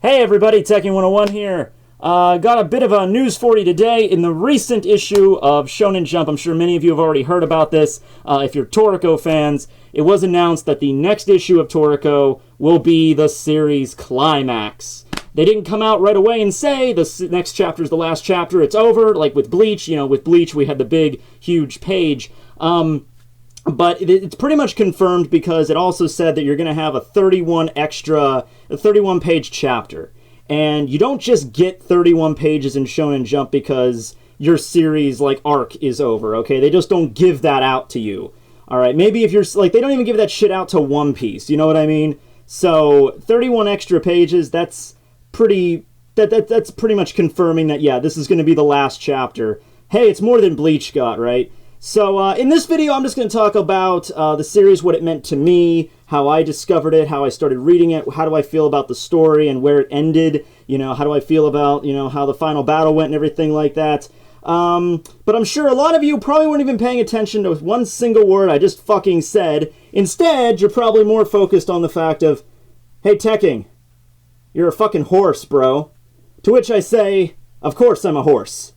Hey everybody, Tekking101 here. Got a bit of a news for you today. In the recent issue of Shonen Jump, I'm sure many of you have already heard about this. If you're Toriko fans, it was announced that the next issue of Toriko will be the series Climax. They didn't come out right away and say the next chapter is the last chapter, it's over, like with Bleach. with Bleach we had the big, huge page. But it's pretty much confirmed because it also said that you're going to have a 31-page chapter. And you don't just get 31 pages in Shonen Jump because your series, arc is over, okay? They just don't give that out to you. Alright, maybe if you're, they don't even give that shit out to One Piece, you know what I mean? So, 31 extra pages, that's pretty much confirming that, yeah, this is going to be the last chapter. Hey, it's more than Bleach got, right? So, in this video, I'm just going to talk about the series, what it meant to me, how I discovered it, how I started reading it, how do I feel about the story and where it ended, how do I feel about, how the final battle went and everything like that. But I'm sure a lot of you probably weren't even paying attention to one single word I just fucking said. Instead, you're probably more focused on the fact of, hey, Tekking, you're a fucking horse, bro. To which I say, of course I'm a horse.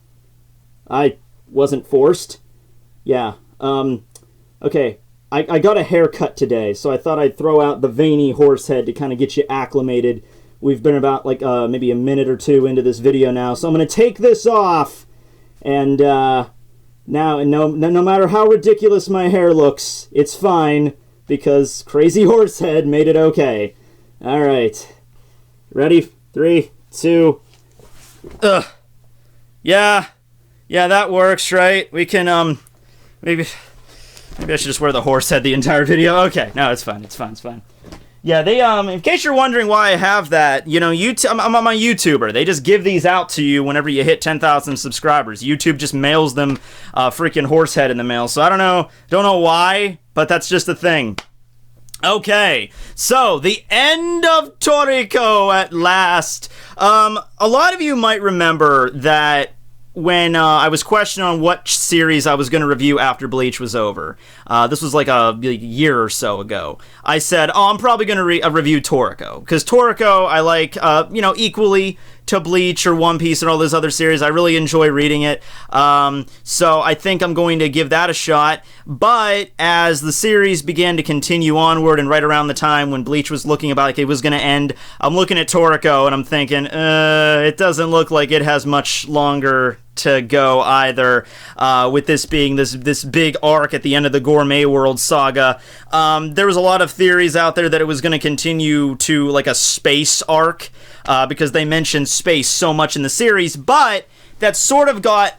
I wasn't forced. Yeah, okay, I got a haircut today, so I thought I'd throw out the veiny horse head to kind of get you acclimated. We've been about, maybe a minute or two into this video now, so I'm going to take this off, and, now, no matter how ridiculous my hair looks, it's fine, because Crazy Horsehead made it okay. Alright, ready? 3, 2, Yeah, that works, right? We can, Maybe I should just wear the horse head the entire video. Okay, no, it's fine. Yeah, they, in case you're wondering why I have that, I'm a YouTuber. They just give these out to you whenever you hit 10,000 subscribers. YouTube just mails them freaking horse head in the mail. So I don't know why, but that's just a thing. Okay, so the end of Toriko at last. A lot of you might remember that when I was questioning on what series I was going to review after Bleach was over. This was like a year or so ago. I said, I'm probably going to review Toriko. Because Toriko, I like, equally to Bleach or One Piece and all those other series. I really enjoy reading it. So I think I'm going to give that a shot. But as the series began to continue onward, and right around the time when Bleach was looking about like it was going to end, I'm looking at Toriko and I'm thinking, it doesn't look like it has much longer to go either, with this being this big arc at the end of the Gourmet World saga. There was a lot of theories out there that it was going to continue to like a space arc, because they mentioned space so much in the series, but that sort of got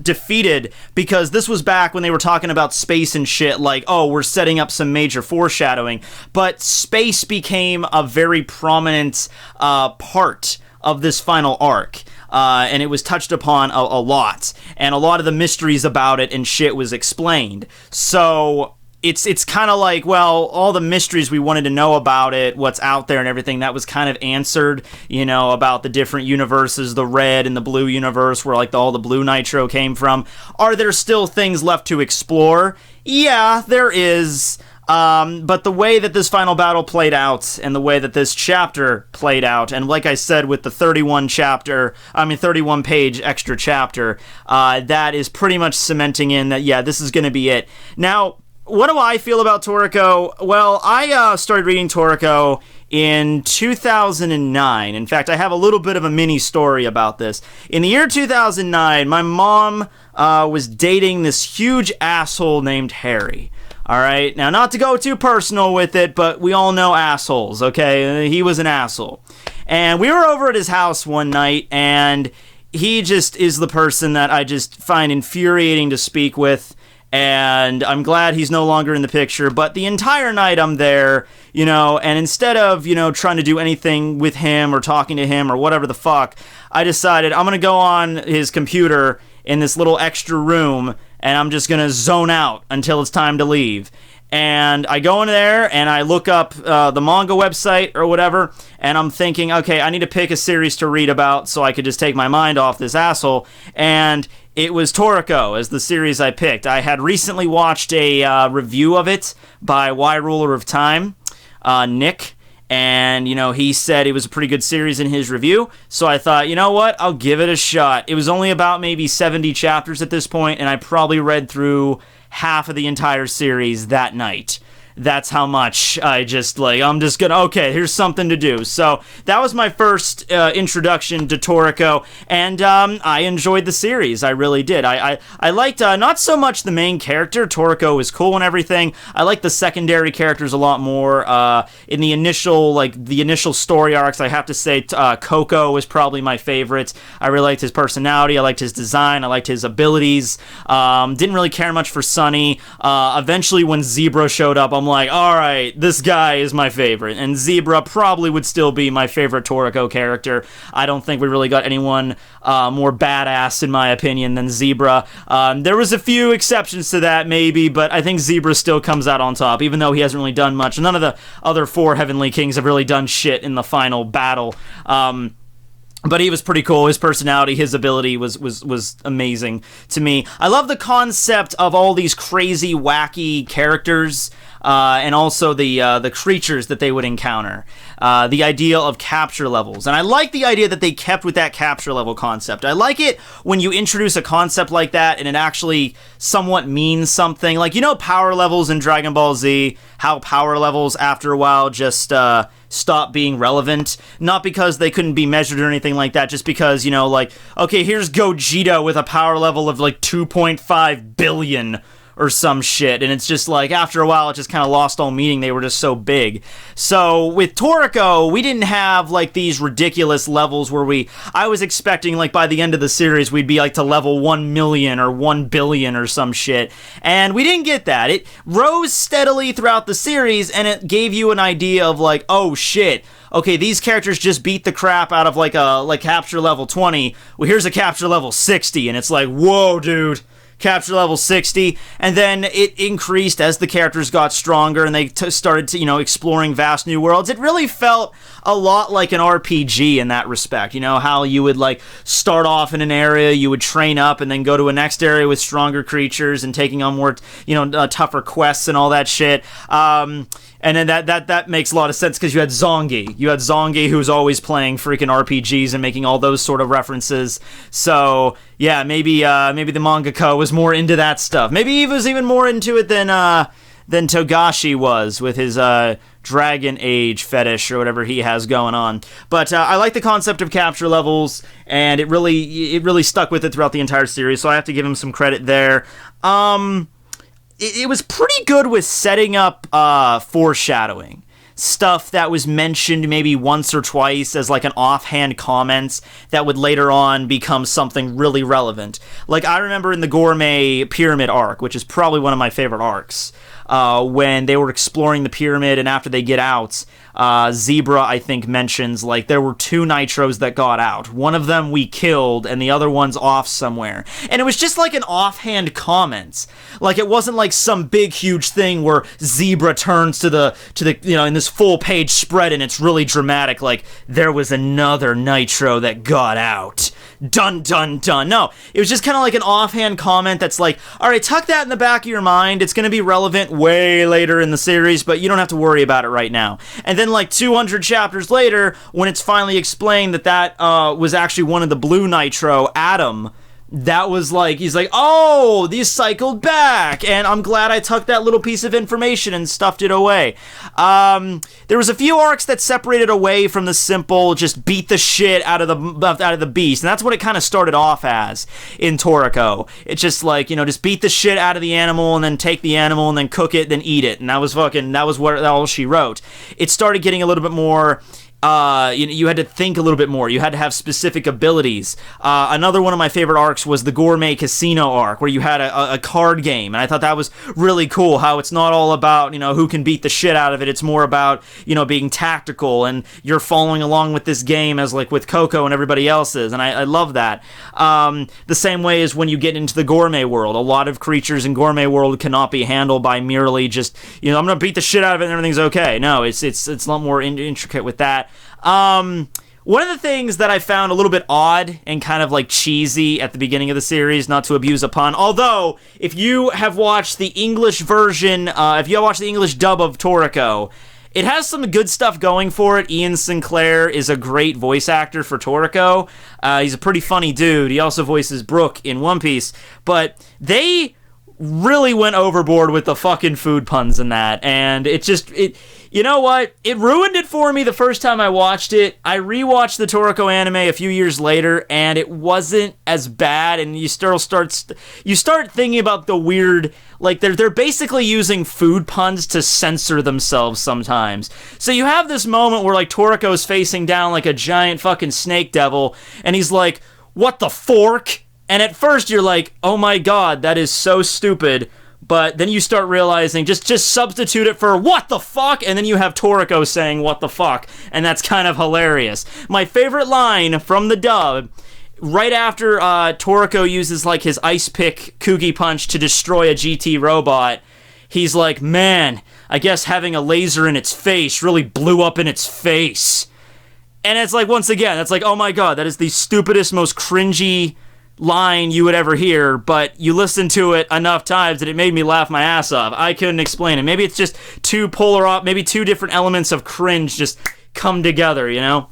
defeated because this was back when they were talking about space and shit, like, oh, we're setting up some major foreshadowing, but space became a very prominent part of this final arc. And it was touched upon a lot, and a lot of the mysteries about it and shit was explained. So it's kind of like, well, all the mysteries we wanted to know about it, what's out there and everything, that was kind of answered, about the different universes, the red and the blue universe, where all the blue nitro came from. Are there still things left to explore? Yeah, there is. But the way that this final battle played out, and the way that this chapter played out, and like I said with the 31-page extra chapter, that is pretty much cementing in that, yeah, this is going to be it. Now, what do I feel about Toriko? Well, I started reading Toriko in 2009. In fact, I have a little bit of a mini story about this. In the year 2009, my mom was dating this huge asshole named Harry. Alright, now not to go too personal with it, but we all know assholes, okay? He was an asshole. And we were over at his house one night, and he just is the person that I just find infuriating to speak with, and I'm glad he's no longer in the picture, but the entire night I'm there, and instead of, trying to do anything with him or talking to him or whatever the fuck, I decided I'm gonna go on his computer in this little extra room, and I'm just gonna zone out until it's time to leave. And I go in there, and I look up the manga website or whatever, and I'm thinking, okay, I need to pick a series to read about so I could just take my mind off this asshole, and it was Toriko as the series I picked. I had recently watched a review of it by Y Ruler of Time, Nick, And, you know, he said it was a pretty good series in his review. So I thought, you know what? I'll give it a shot. It was only about maybe 70 chapters at this point, and I probably read through half of the entire series that night. That's how much I'm just gonna, okay, here's something to do. So that was my first introduction to Toriko, and I enjoyed the series. I really did. I liked not so much the main character. Toriko is cool and everything. I like the secondary characters a lot more. In the initial story arcs, I have to say Coco was probably my favorite. I really liked his personality. I liked his design. I liked his abilities. Didn't really care much for Sunny. Eventually, when Zebra showed up, I'm like, all right, this guy is my favorite, and Zebra probably would still be my favorite Toriko character. I don't think we really got anyone more badass, in my opinion, than Zebra. There was a few exceptions to that, maybe, but I think Zebra still comes out on top, even though he hasn't really done much. None of the other 4 Heavenly Kings have really done shit in the final battle. But he was pretty cool. His personality, his ability was amazing to me. I love the concept of all these crazy, wacky characters, and also the creatures that they would encounter. The idea of capture levels. And I like the idea that they kept with that capture level concept. I like it when you introduce a concept like that and it actually somewhat means something. Like, you know, power levels in Dragon Ball Z, how power levels after a while just stop being relevant, not because they couldn't be measured or anything like that, just because, you know, like, okay, here's Gogeta with a power level of like 2.5 billion or some shit, and it's just like, after a while, it just kind of lost all meaning. They were just so big. So with Toriko, we didn't have like these ridiculous levels where I was expecting like by the end of the series we'd be like to level 1 million or 1 billion or some shit, and we didn't get that. It rose steadily throughout the series, and it gave you an idea of like, oh shit, okay, these characters just beat the crap out of like capture level 20. Well, here's a capture level 60, and it's like, whoa, dude. Capture level 60, and then it increased as the characters got stronger and they started to, you know, exploring vast new worlds. It really felt a lot like an RPG in that respect. You know, how you would like start off in an area, you would train up, and then go to a next area with stronger creatures and taking on more, you know, tougher quests and all that shit. And then that makes a lot of sense because you had Zongi. You had Zongi, who was always playing freaking RPGs and making all those sort of references. So yeah, maybe the mangaka was more into that stuff. Maybe he was even more into it than Togashi was with his Dragon Age fetish or whatever he has going on. But I like the concept of capture levels, and it really stuck with it throughout the entire series. So I have to give him some credit there. It was pretty good with setting up foreshadowing. Stuff that was mentioned maybe once or twice as like an offhand comments that would later on become something really relevant. Like, I remember in the Gourmet Pyramid arc, which is probably one of my favorite arcs, when they were exploring the pyramid, and after they get out, Zebra, I think, mentions, like, there were 2 Nitros that got out. One of them we killed, and the other one's off somewhere. And it was just like an offhand comment. Like, it wasn't like some big, huge thing where Zebra turns to the you know, in this full-page spread, and it's really dramatic, like, there was another Nitro that got out. Dun, dun, dun. No, it was just kind of like an offhand comment that's like, all right, tuck that in the back of your mind. It's going to be relevant way later in the series, but you don't have to worry about it right now. And then like 200 chapters later, when it's finally explained that was actually one of the Blue Nitro, Adam, that was like, he's like, oh, these cycled back, and I'm glad I took that little piece of information and stuffed it away. There was a few arcs that separated away from the simple just beat the shit out of the beast, and that's what it kind of started off as in Toriko. It's just like, you know, just beat the shit out of the animal and then take the animal and then cook it, then eat it, and that was what all she wrote. It started getting a little bit more. You had to think a little bit more. You had to have specific abilities. Another one of my favorite arcs was the Gourmet Casino arc, where you had a card game, and I thought that was really cool, how it's not all about, you know, who can beat the shit out of it. It's more about, you know, being tactical, and you're following along with this game as, like, with Coco and everybody else is, and I love that. The same way as when you get into the Gourmet world. A lot of creatures in Gourmet world cannot be handled by merely just, you know, I'm gonna beat the shit out of it and everything's okay. No, it's a lot more intricate with that. One of the things that I found a little bit odd and kind of like cheesy at the beginning of the series, not to abuse a pun, although if you have watched the English version, if you have watched the English dub of Toriko, it has some good stuff going for it. Ian Sinclair is a great voice actor for Toriko. He's a pretty funny dude. He also voices Brook in One Piece. But they really went overboard with the fucking food puns in that, and you know what? It ruined it for me the first time I watched it. I rewatched the Toriko anime a few years later, and it wasn't as bad, and you start thinking about the weird, like, they're basically using food puns to censor themselves sometimes. So you have this moment where, like, Toriko's facing down like a giant fucking snake devil, and he's like, "What the fork?" And at first you're like, oh my god, that is so stupid. But then you start realizing, just substitute it for what the fuck, and then you have Toriko saying what the fuck, and that's kind of hilarious. My favorite line from the dub, right after Toriko uses like his ice pick Kugi punch to destroy a GT robot, he's like, man, I guess having a laser in its face really blew up in its face. And it's like, once again, that's like, oh my god, that is the stupidest, most cringy line you would ever hear, but you listen to it enough times that it made me laugh my ass off. I couldn't explain it. Maybe it's just maybe two different elements of cringe just come together, you know?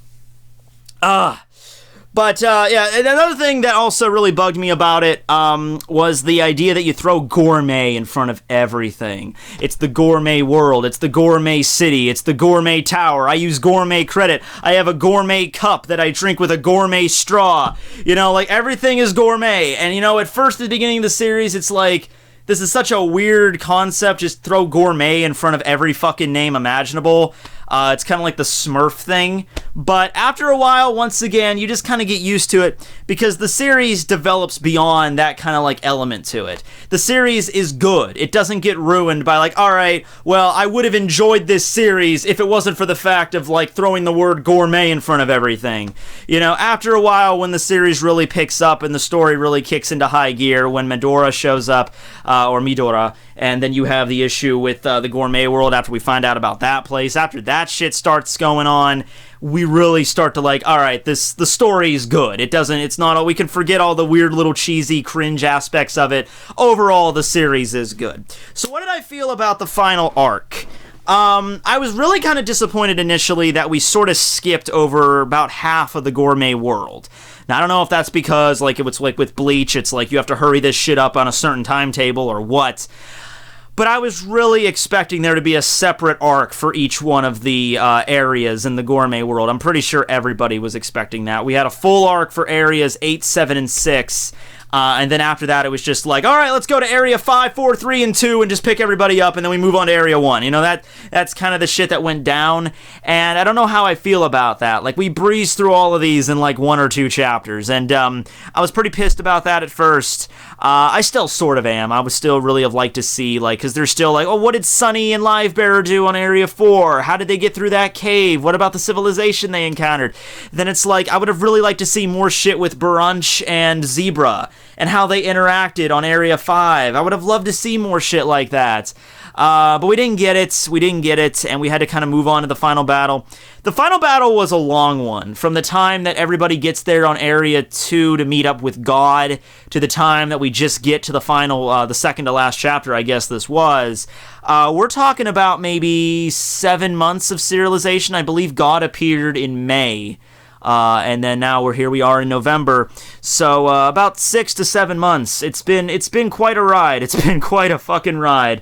But, yeah, another thing that also really bugged me about it was the idea that you throw gourmet in front of everything. It's the gourmet world. It's the gourmet city. It's the gourmet tower. I use gourmet credit. I have a gourmet cup that I drink with a gourmet straw. You know, like, everything is gourmet. And, you know, at first, at the beginning of the series, it's like, this is such a weird concept. Just throw gourmet in front of every fucking name imaginable. It's kind of like the Smurf thing. But after a while, once again, you just kind of get used to it because the series develops beyond that kind of like element to it. The series is good. It doesn't get ruined by like, all right, well, I would have enjoyed this series if it wasn't for the fact of like throwing the word gourmet in front of everything. You know, after a while, when the series really picks up and the story really kicks into high gear, when Medora shows up, or Midora, and then you have the issue with the gourmet world after we find out about that place. After that shit starts going on, we really start to like, all right, the story is good. It's not all, we can forget all the weird little cheesy cringe aspects of it. Overall, the series is good. So what did I feel about the final arc? I was really kind of disappointed initially that we sort of skipped over about half of the gourmet world. Now, I don't know if that's because, like, it was like with Bleach, it's like you have to hurry this shit up on a certain timetable or what. But I was really expecting there to be a separate arc for each one of the areas in the gourmet world. I'm pretty sure everybody was expecting that. We had a full arc for areas 8, 7, and 6. And then after that, it was just like, all right, let's go to area 5, 4, 3, and 2 and just pick everybody up, and then we move on to area 1. You know, that's kind of the shit that went down, and I don't know how I feel about that. Like, we breezed through all of these in like 1 or 2 chapters, and I was pretty pissed about that at first. I still sort of am. I would still really have liked to see, like, because they're still like, oh, what did Sunny and Livebearer do on area 4? How did they get through that cave? What about the civilization they encountered? Then it's like, I would have really liked to see more shit with Brunch and Zebra, and how they interacted on Area 5. I would have loved to see more shit like that. But we didn't get it, and we had to kind of move on to the final battle. The final battle was a long one. From the time that everybody gets there on Area 2 to meet up with God, to the time that we just get to the final, the second to last chapter, I guess this was, we're talking about maybe 7 months of serialization. I believe God appeared in May. And then now we are in November, so about 6 to 7 months. It's been quite a ride. It's been quite a fucking ride.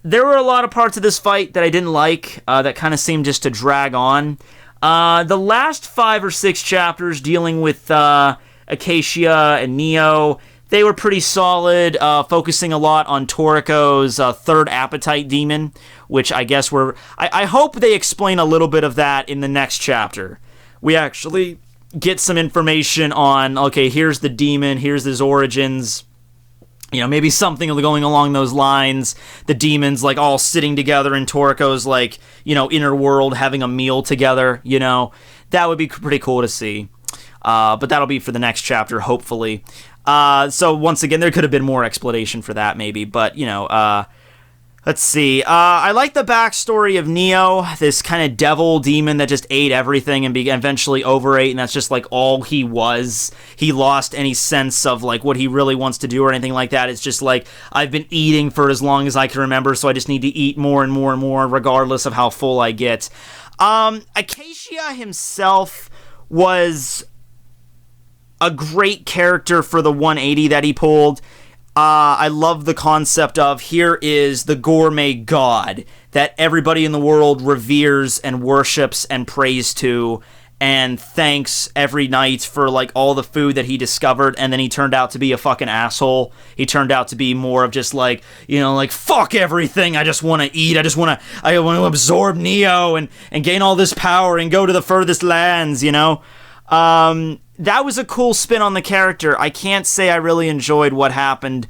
There were a lot of parts of this fight that I didn't like, that kind of seemed just to drag on. The last 5 or 6 chapters dealing with Acacia and Neo, they were pretty solid, focusing a lot on Toriko's third appetite demon, which I guess I hope they explain a little bit of that in the next chapter. We actually get some information on, okay, here's the demon, here's his origins, you know, maybe something going along those lines. The demons, like, all sitting together in Toriko's, like, you know, inner world, having a meal together, you know. That would be pretty cool to see. But that'll be for the next chapter, hopefully. So, once again, there could have been more explanation for that, maybe. But, you know, Let's see. I like the backstory of Neo, this kind of devil demon that just ate everything and eventually overate, and that's just like all he was. He lost any sense of like what he really wants to do or anything like that. It's just like, I've been eating for as long as I can remember, so I just need to eat more and more and more, regardless of how full I get. Acacia himself was a great character for the 180 that he pulled. I love the concept of, here is the gourmet god that everybody in the world reveres and worships and prays to and thanks every night for like all the food that he discovered, and then he turned out to be a fucking asshole. He turned out to be more of just like, you know, like, fuck everything, I just want to eat, I want to absorb Neo and gain all this power and go to the furthest lands, you know? That was a cool spin on the character. I can't say I really enjoyed what happened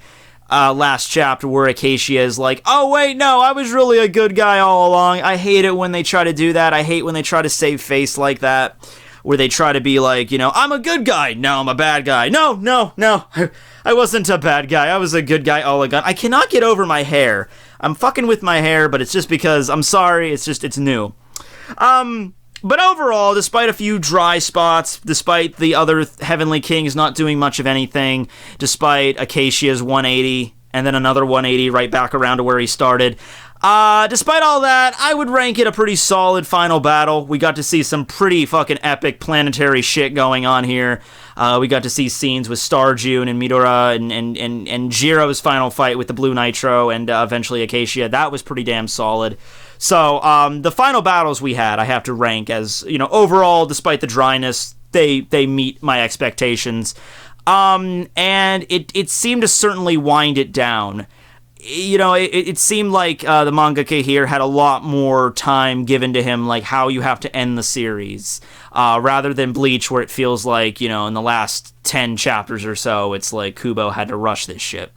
last chapter where Acacia is like, oh wait, no, I was really a good guy all along. I hate it when they try to do that. I hate when they try to save face like that, where they try to be like, you know, I'm a good guy. No, I'm a bad guy. No. I wasn't a bad guy. I was a good guy all along. I cannot get over my hair. I'm fucking with my hair, but it's just because, I'm sorry, it's new. But overall, despite a few dry spots, despite the other Heavenly Kings not doing much of anything, despite Acacia's 180, and then another 180 right back around to where he started, despite all that, I would rank it a pretty solid final battle. We got to see some pretty fucking epic planetary shit going on here. We got to see scenes with Starjune and Midora and Jiro's final fight with the Blue Nitro and eventually Acacia. That was pretty damn solid. So, the final battles we had, I have to rank as, you know, overall, despite the dryness, they meet my expectations. And it seemed to certainly wind it down. You know, it seemed like the mangaka here had a lot more time given to him, like how you have to end the series, rather than Bleach, where it feels like, you know, in the last 10 chapters or so, it's like Kubo had to rush this shit.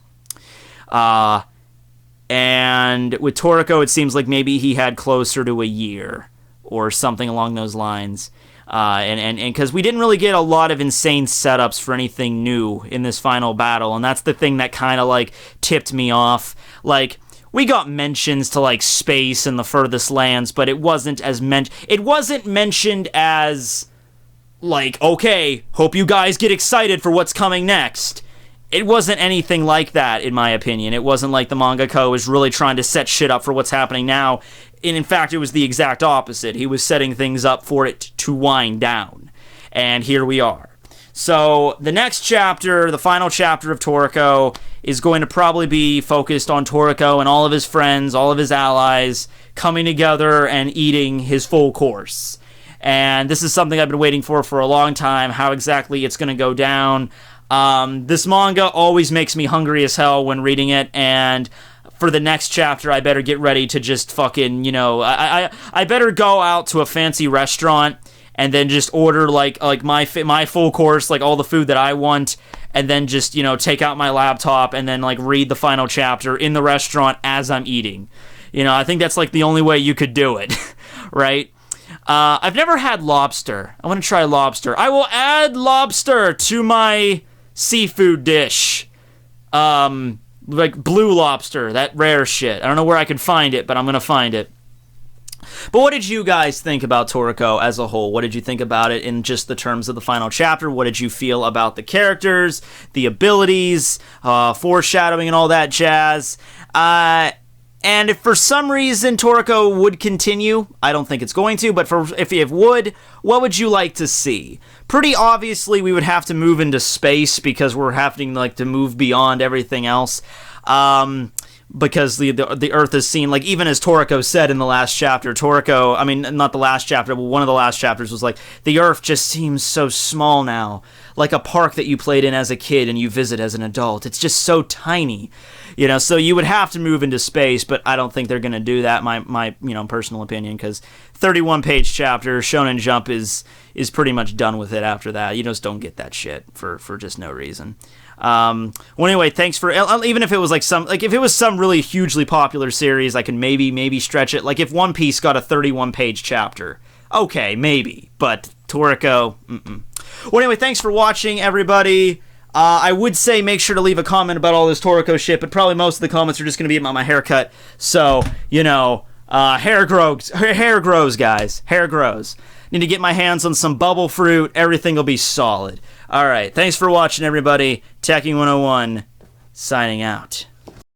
And with Toriko, it seems like maybe he had closer to a year or something along those lines. And because we didn't really get a lot of insane setups for anything new in this final battle, and that's the thing that kind of like tipped me off. Like, we got mentions to like space and the furthest lands, but it wasn't mentioned as like, okay, hope you guys get excited for what's coming next. It wasn't anything like that, in my opinion. It wasn't like the mangaka was really trying to set shit up for what's happening now. And in fact, it was the exact opposite. He was setting things up for it to wind down. And here we are. So, the next chapter, the final chapter of Toriko, is going to probably be focused on Toriko and all of his friends, all of his allies, coming together and eating his full course. And this is something I've been waiting for a long time, how exactly it's going to go down. This manga always makes me hungry as hell when reading it, and for the next chapter, I better get ready to just fucking, you know, I better go out to a fancy restaurant and then just order like my full course, like all the food that I want, and then just, you know, take out my laptop and then like read the final chapter in the restaurant as I'm eating. You know, I think that's like the only way you could do it, right? I've never had lobster. I want to try lobster. I will add lobster to my seafood dish. Like blue lobster, that rare shit. I don't know where I can find it, but I'm gonna find it. But what did you guys think about Toriko as a whole? What did you think about it in just the terms of the final chapter? What did you feel about the characters, the abilities, foreshadowing and all that jazz? And if for some reason Toriko would continue, I don't think it's going to, but if it would, what would you like to see? Pretty obviously, we would have to move into space because we're having like to move beyond everything else. Because the Earth is seen, like, even as Toriko said in the last chapter, Toriko, I mean, not the last chapter, but one of the last chapters was like, the Earth just seems so small now, like a park that you played in as a kid and you visit as an adult. It's just so tiny, you know, so you would have to move into space, but I don't think they're going to do that, my you know, personal opinion, because 31-page chapter, Shonen Jump is pretty much done with it after that. You just don't get that shit for just no reason. Well, anyway, thanks for, even if it was like if it was some really hugely popular series, I can maybe stretch it. Like if One Piece got a 31-page chapter, okay, maybe, but Toriko, Well, anyway, thanks for watching, everybody. I would say make sure to leave a comment about all this Toriko shit, but probably most of the comments are just going to be about my haircut. So, you know, hair grows, guys. Hair grows. Need to get my hands on some bubble fruit. Everything will be solid. All right. Thanks for watching, everybody. Tekking101 signing out.